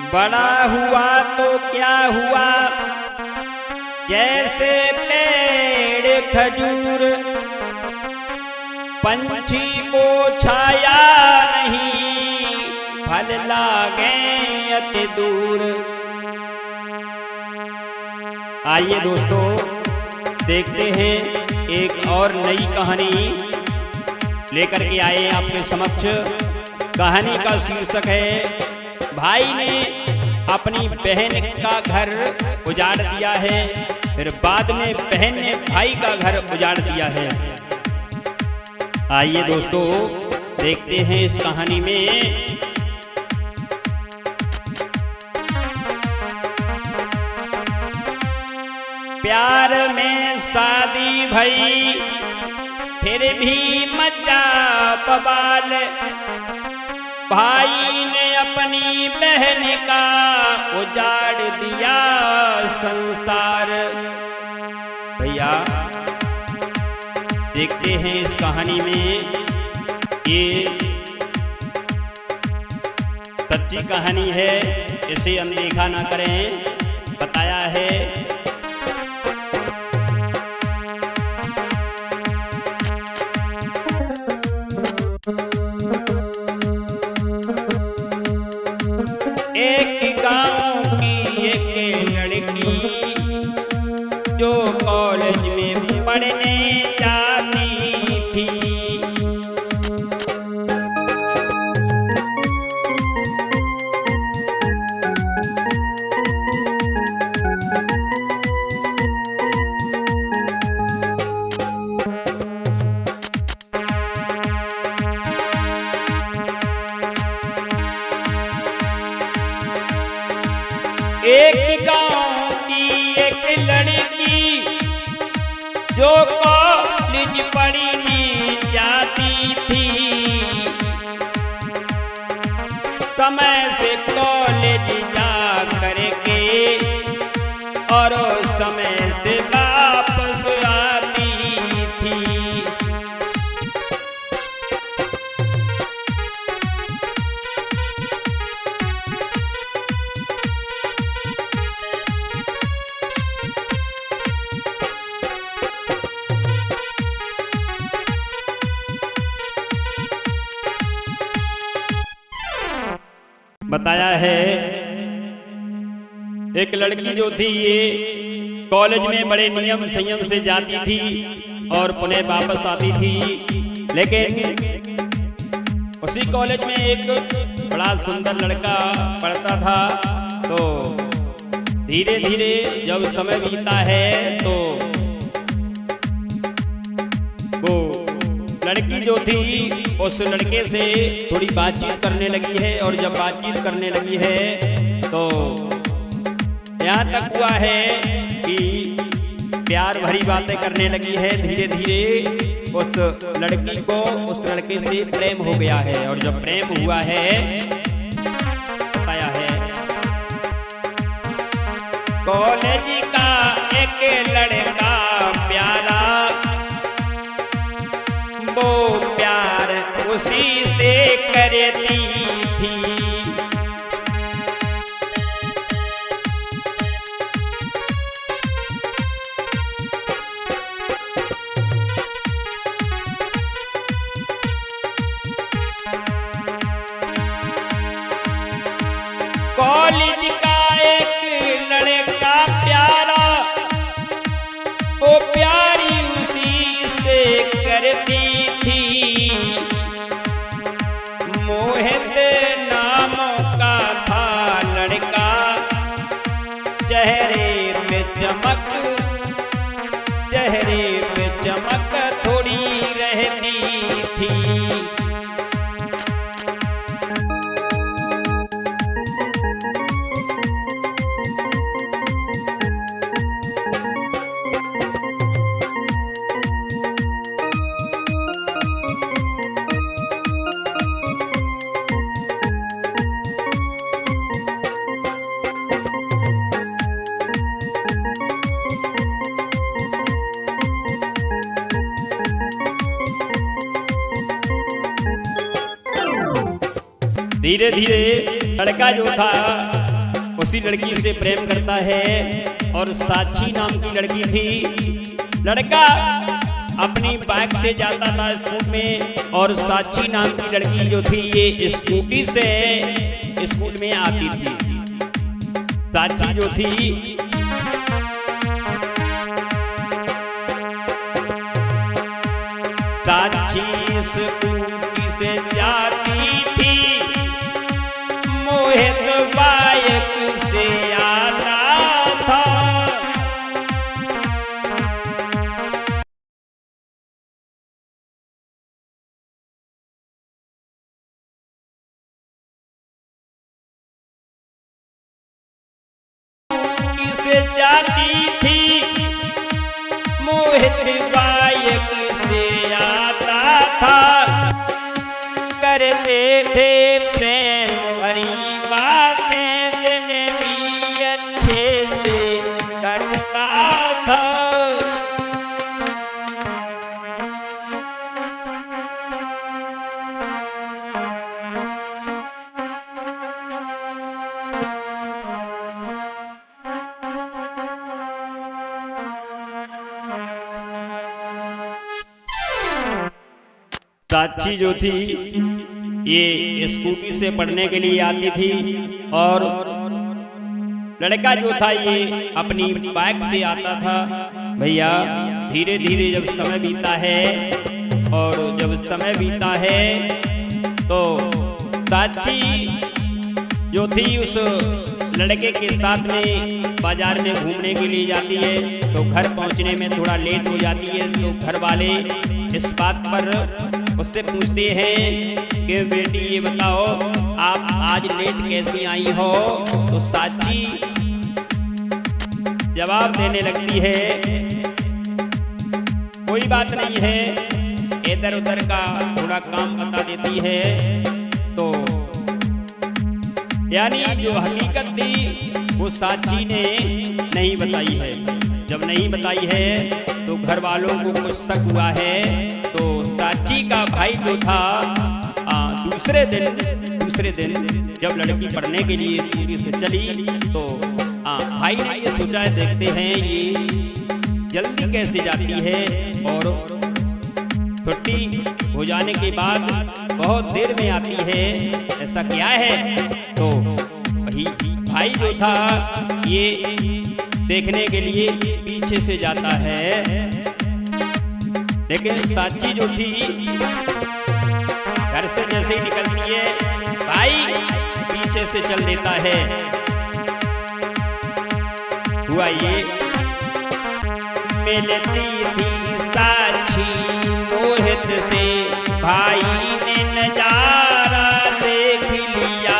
बड़ा हुआ तो क्या हुआ, जैसे पेड़ खजूर, पंछी को छाया नहीं, फल लागे अति दूर। आइए दोस्तों, देखते हैं एक और नई कहानी लेकर के आए आपके समक्ष। कहानी का शीर्षक है, भाई ने अपनी बहन का घर उजाड़ दिया है, फिर बाद में बहन ने भाई का घर उजाड़ दिया है। आइए दोस्तों, देखते हैं इस कहानी में। प्यार में शादी भई, फिर भी मचा बवाल, भाई ने अपनी बहन का उजाड़ दिया संसार। भैया देखते हैं इस कहानी में, ये सच्ची कहानी है, इसे अनदेखा ना करें। बताया है एक गांव की एक लड़की जो कॉलेज में पढ़ने जाती थी। एक गांव की एक लड़की जो कॉलेज पढ़ने जाती थी, समय से कॉलेज जा करके और समय से वापस आती थी। बताया है एक लड़की जो थी, ये कॉलेज में बड़े नियम संयम से जाती थी और पुनः वापस आती थी। लेकिन उसी कॉलेज में एक बड़ा सुंदर लड़का पढ़ता था। तो धीरे धीरे जब समय बीता है तो वो लड़की जो थी उस लड़के से थोड़ी बातचीत करने लगी है, और जब बातचीत करने लगी है तो यहाँ तक हुआ है कि प्यार भरी बातें करने लगी है। धीरे धीरे उस लड़की को उस लड़के से प्रेम हो गया है, और जब प्रेम हुआ है, बताया है कॉलेज का एक लड़का प्यारा, वो प्यार उसी से करती थी। कॉलेज का एक लड़का प्यारा, वो प्यारी उसी से करती थी। मोहित नाम का था लड़का, चेहरे पे चमक, चेहरे पे चमक थोड़ी रहती थी। धीरे धीरे लड़का जो था उसी लड़की से प्रेम करता है और साक्षी नाम की लड़की थी। लड़का अपनी बाइक से जाता था स्कूल में और साक्षी नाम की लड़की जो थी ये स्कूटी से स्कूल में आती थी। साक्षी जो थी साक्षी स्कूटी से जाती थी, मोहित बाइक से आता था। से जाती थी, मोहित बाइक से आता था। करते थे प्रेम भरी बातें, दिन भी अच्छे से कटता था। साक्षी जो थी ये स्कूटी से पढ़ने के लिए आती थी और लड़का जो था ये अपनी बाइक से आता था। भैया धीरे धीरे जब समय बीता है और जब समय बीता है तो साक्षी जो थी उस लड़के के साथ में बाजार में घूमने के लिए जाती है तो घर पहुंचने में थोड़ा लेट हो जाती है। तो घर वाले इस बात पर उससे पूछते हैं कि बेटी ये बताओ आप आज लेट कैसी आई हो। तो साक्षी जवाब देने लगती है कोई बात नहीं है, इधर उधर का थोड़ा काम बता देती है। तो यानी जो हकीकत थी वो साक्षी ने नहीं बताई है। जब नहीं बताई है तो घर वालों को कुछ शक हुआ है। तो साक्षी का भाई जो था दूसरे दिन जब लड़की पढ़ने के लिए स्कूटी से चली तो भाई ने ये सोचा है देखते हैं ये जल्दी कैसे जाती है और छुट्टी हो जाने के बाद बहुत देर में आती है, ऐसा क्या है। तो वही भाई जो था ये देखने के लिए पीछे से जाता है, लेकिन साक्षी जो थी घर से जैसे ही निकलती है भाई पीछे से चल देता है। हुआ ये मिलती थी साक्षी मोहित से, भाई ने नजारा देख लिया।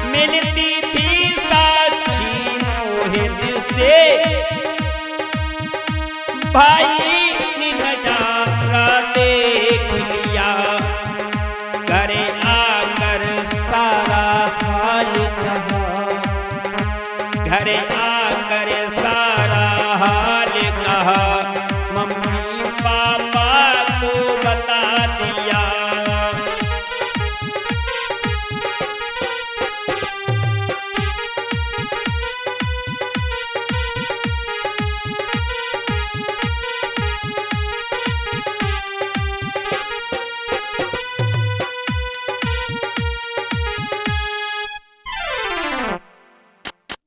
मिलती थी साक्षी मोहित से, भाई ने नजारा देख लिया। घरे आकर सारा हाल कहा, घरे आकर सारा हाल कहा, मम्मी पापा को बता दिया।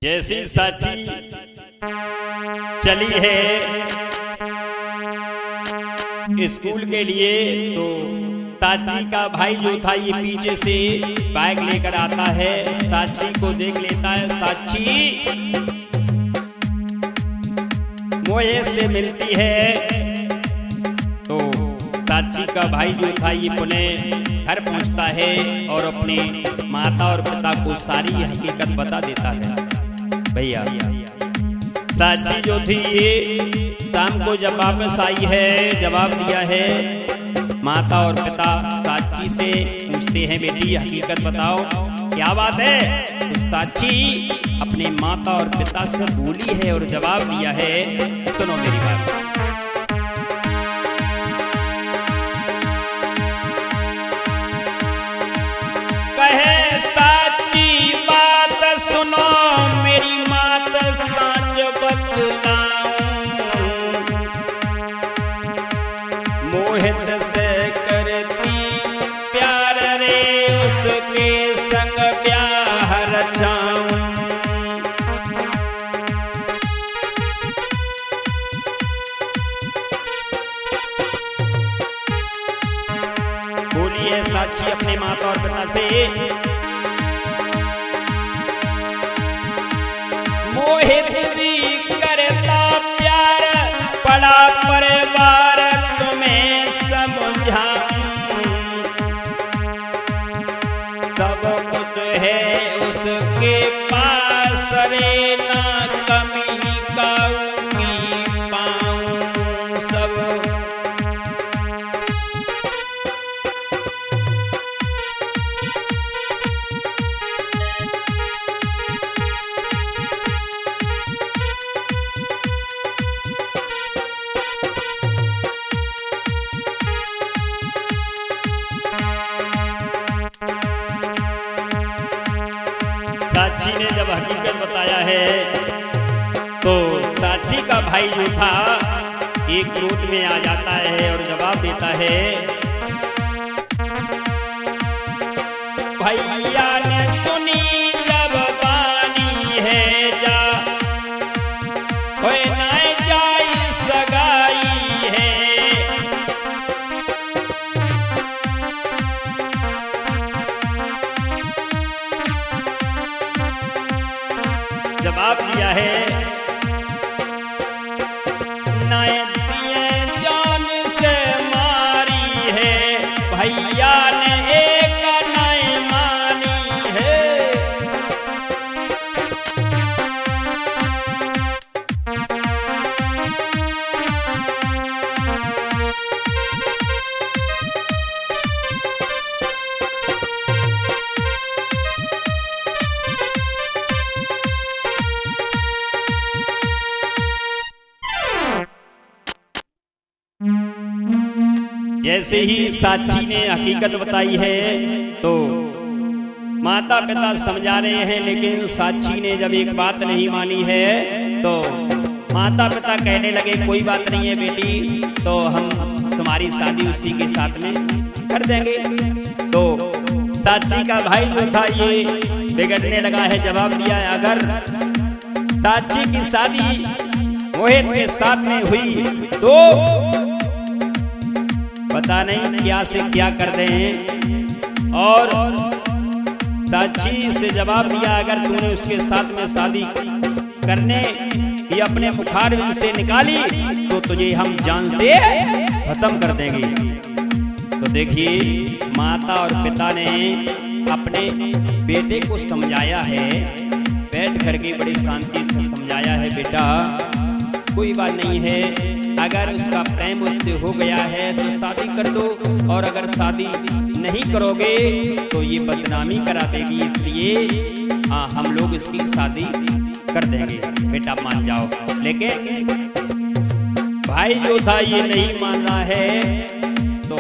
जैसी साक्षी चली है स्कूल के लिए तो साक्षी का भाई जो था ये पीछे से बाइक लेकर आता है, साक्षी को देख लेता है। साक्षी मोहित से मिलती है तो साक्षी का भाई जो था ये पुनः घर पहुंचता है और अपने माता और पिता को सारी हकीकत बता देता है। भैया साक्षी जो थी ये शाम को जब वापस आई है जवाब दिया है। माता और पिता साक्षी से पूछते हैं बेटी हकीकत बताओ क्या बात है। तो साक्षी अपने माता और पिता से बोली है और जवाब दिया है। सुनो मेरी बात। कहे साची बात सुनो मेरी मात साच बतलाऊं, मोहित से करती प्यार रे उसके संग ब्याह रचाऊं। बोलिए साची अपने माता और पिता से, मोहित भी करता प्यार बड़ा परिवार तुम्हें समझाऊं, सब कुछ है उसके पास रे ना कमी काऊंगी पाऊं सब। साची ने जब हकीकत बताया है तो साची का भाई जो था एक क्रोध में आ जाता है और जवाब देता है, भैया ने सुनी जब बानी है जा होए ना जाई सगाई है। जवाब दिया है, नए दिए जान से मारी है भैया ने एक नए मानी है। जैसे ही साची ने हकीकत बताई है तो माता पिता समझा रहे हैं, लेकिन साची ने जब एक बात नहीं मानी है तो माता पिता कहने लगे कोई बात नहीं है बेटी, तो हम तुम्हारी शादी उसी के साथ में कर देंगे। तो साची का भाई जो था ये बिगड़ने लगा है। जवाब दिया है, अगर साची की शादी मोहित के साथ में हुई तो पता नहीं क्या से क्या कर दें। और साची से जवाब दिया, अगर तूने उसके साथ में शादी करने की अपने बुखार से निकाली तो तुझे हम जान से खत्म कर देंगे। तो देखिए माता और पिता ने अपने बेटे को समझाया है, बैठ करके बड़ी शांति से समझाया है, बेटा कोई बात नहीं है, अगर उसका प्रेम उससे हो गया है तो शादी कर दो, और अगर शादी नहीं करोगे तो ये बदनामी करा देगी, इसलिए हम लोग इसकी शादी कर देंगे, बेटा मान जाओ। लेकिन भाई जो था ये नहीं मान रहा है। तो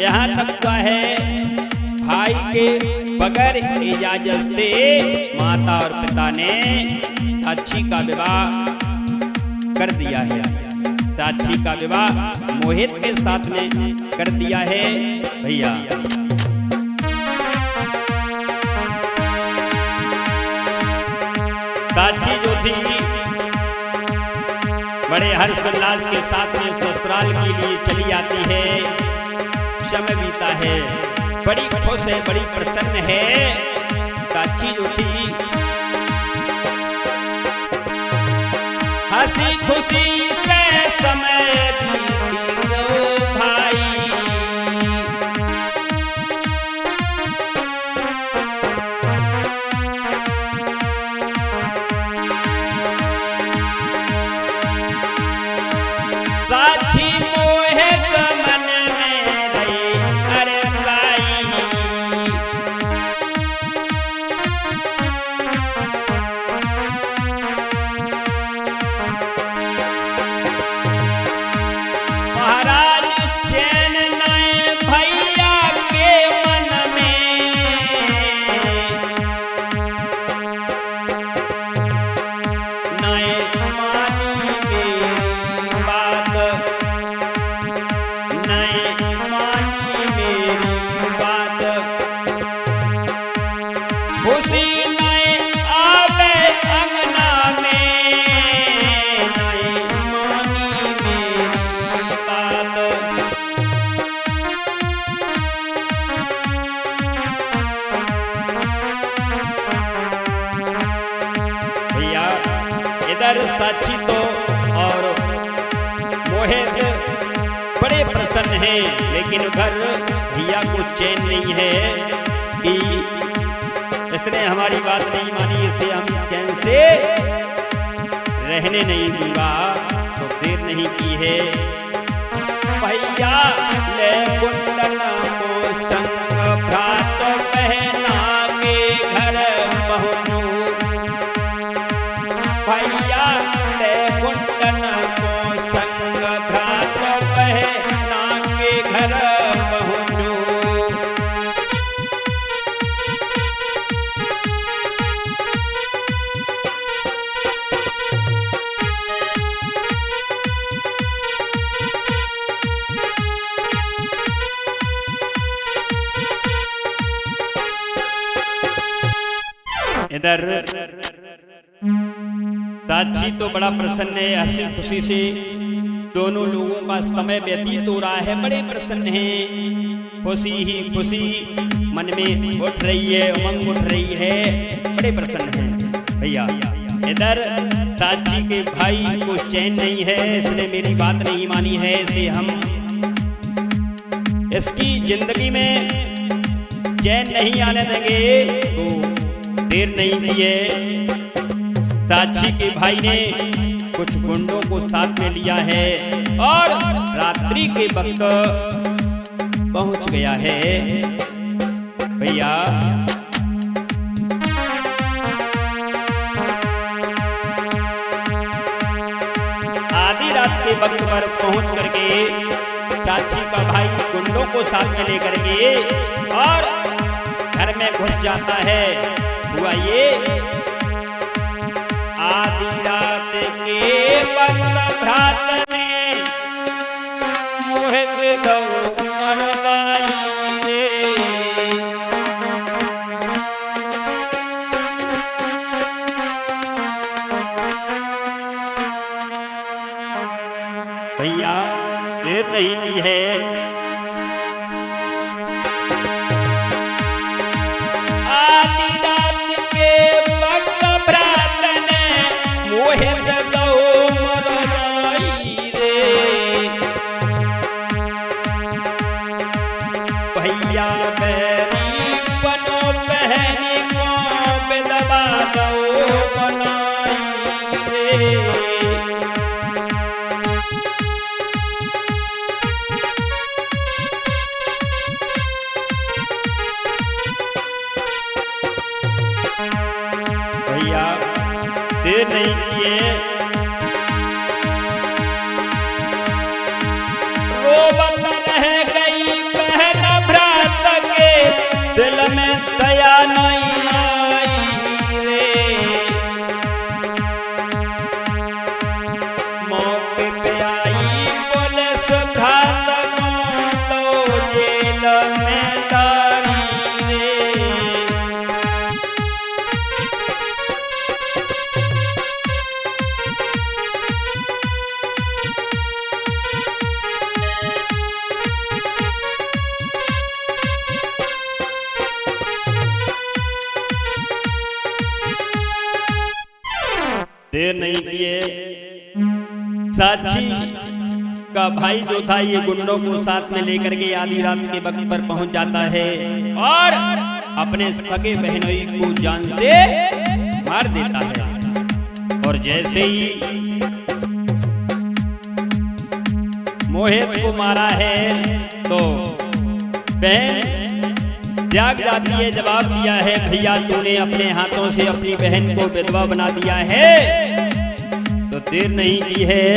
यहाँ तक का है भाई के बगैर इजाजत से माता और पिता ने साची का विवाह कर दिया है। साची का विवाह मोहित के साथ में कर दिया है। भैया साची जो थी बड़े हर्षोल्लास के साथ में ससुराल के लिए चली आती है। समय बीता है, बड़ी खुश है, बड़ी प्रसन्न है। साची जो थी हंसी खुशी से समय बीती रो भाई। साची मोहित मन में रही अरे साई, इधर साक्षी तो और मोहित बड़े प्रसन्न हैं, लेकिन उधर भैया को चैन नहीं है कि इसने हमारी बात नहीं मानी, इसे हम चैन से रहने नहीं दूंगा। तो देर नहीं की है भैया ले कुंडल को संग भ्रात पहना के घर पहुँचू। भैया ले कुंडल को संग भ्रात पहना के घर पहुँचू। इधर साक्षी तो बड़ा प्रसन्न है, हंसी खुशी से दोनों लोगों का समय व्यतीत हो रहा है, बड़े प्रसन्न हैं, खुशी ही खुशी मन में उठ रही है, उमंग उठ रही है, बड़े प्रसन्न हैं भैया। इधर साक्षी के भाई को चैन नहीं है, इसने मेरी बात नहीं मानी है, इसे हम इसकी जिंदगी में चैन नहीं आने देंगे। तो देर नहीं की है, साक्षी के भाई ने कुछ गुंडों को साथ में लिया है और रात्रि के वक्त पहुंच गया है भैया। आधी रात के वक्त पर पहुंच करके साक्षी का भाई गुंडों को साथ में लेकर के और घर में घुस जाता है। हुआ ये आधी रात के वक्त भ्रात ने मोहित गौ मरवाई रे। भैया देर नहीं की है, भैया मेरी बनो बहनी को विधवा दो बनाई रे। भैया देर नहीं किए, रोबत रह गई बहन भ्रात के दिल में दया नहीं आई रे। मौके पे आई पुलिस घात तो जेल में डाली रे। देर नहीं किए, साक्षी का भाई जो था ये गुंडों को साथ में लेकर के आधी रात के वक्त पर पहुंच जाता है और अपने सगे बहनोई को जान से मार देता है। और जैसे ही मोहित को मारा है तो बहन जाग जाती है, जवाब दिया है भैया तूने अपने हाथों से अपनी बहन को विधवा बना दिया है। तो देर नहीं की है,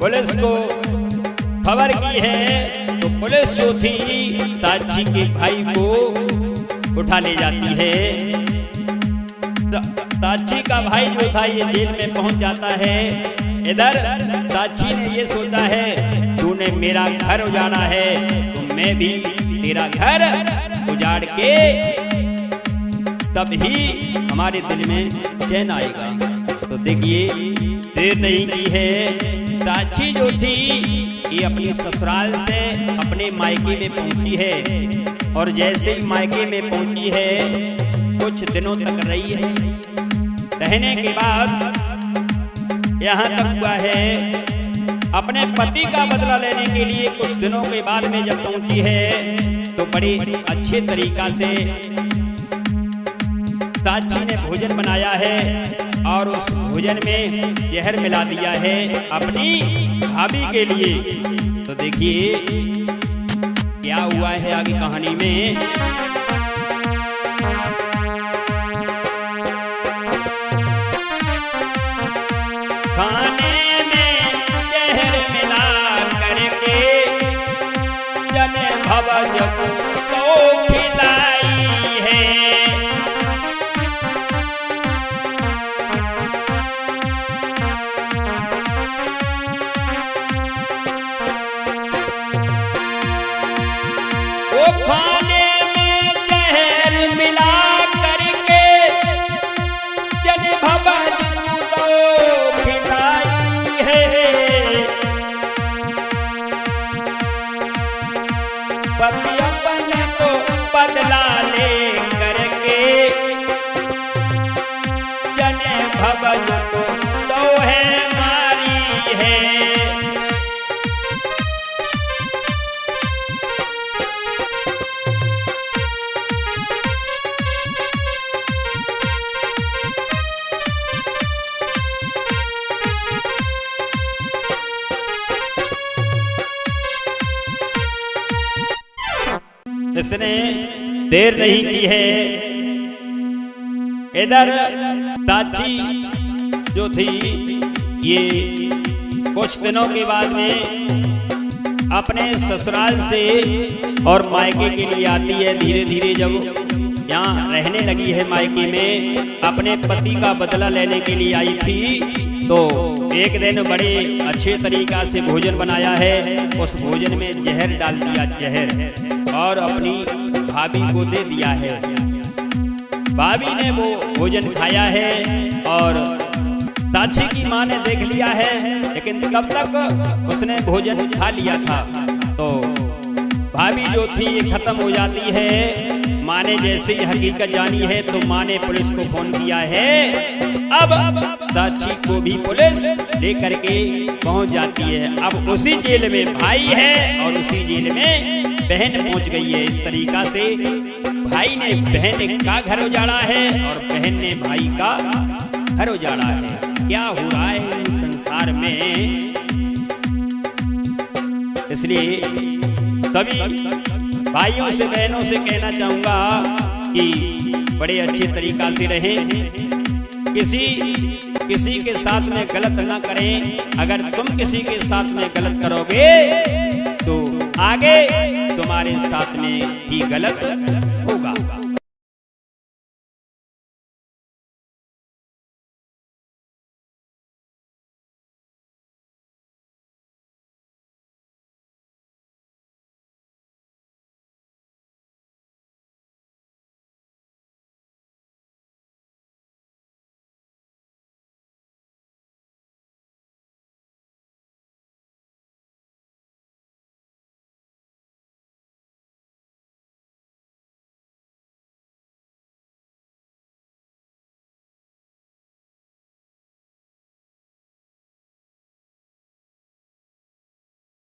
पुलिस को खबर की है तो पुलिस जो थी साक्षी के भाई को उठा ले जाती है। साक्षी का भाई जो था ये जेल में पहुंच जाता है। इधर साक्षी ने ये सोचा है तूने मेरा घर उजाड़ा है तो मैं भी तेरा घर उजाड़ के तब ही हमारे दिल में चैन आएगा। तो देखिए देर नहीं की है, साक्षी जो थी ये अपनी ससुराल से अपने मायके में पहुंची है और जैसे ही मायके में पहुंची है कुछ दिनों तक रही है। रहने के बाद यहाँ तक हुआ है अपने पति का बदला लेने के लिए कुछ दिनों के बाद में जब पहुंची है तो बड़ी अच्छे तरीका से दाची ने भोजन बनाया है और उस भोजन में जहर मिला दिया है अपनी भाभी के लिए। तो देखिए क्या हुआ है आगे कहानी में। खाने में जहर मिला करके जने भवज को खिलाई है। वो खाने में जहर मिला करके जने भवज पति अपने को बदला ले करके जने भवज को तो है मारी है। इसने देर नहीं की है। इधर दाची जो थी ये कुछ दिनों के बाद में अपने ससुराल से और मायके के लिए आती है। धीरे धीरे जब यहाँ रहने लगी है मायके में, अपने पति का बदला लेने के लिए आई थी। तो एक दिन बड़े अच्छे तरीका से भोजन बनाया है, उस भोजन में जहर डाल दिया, जहर, और अपनी भाभी को दे दिया है। भाभी ने वो भोजन खाया है और दाची की माँ ने देख लिया है, लेकिन कब तक उसने भोजन खा लिया था। तो भाभी जो थी ये खत्म हो जाती है। माँ ने जैसे ही हकीकत जानी है तो माँ ने पुलिस को फोन किया है। अब दाची को भी पुलिस लेकर के पहुंच जाती है। अब उसी जेल में भाई है और उसी जेल में बहन पहुंच गई है। इस तरीका से भाई ने बहन का घर उजाड़ा है और बहन ने भाई का घर उजाड़ा है। क्या हो रहा है संसार में। इसलिए सभी भाइयों से बहनों से कहना चाहूंगा कि बड़े अच्छे तरीका से रहें, किसी के साथ में गलत ना करें। अगर तुम किसी के साथ में गलत करोगे तो आगे तुम्हारे साथ में ही गलत होगा।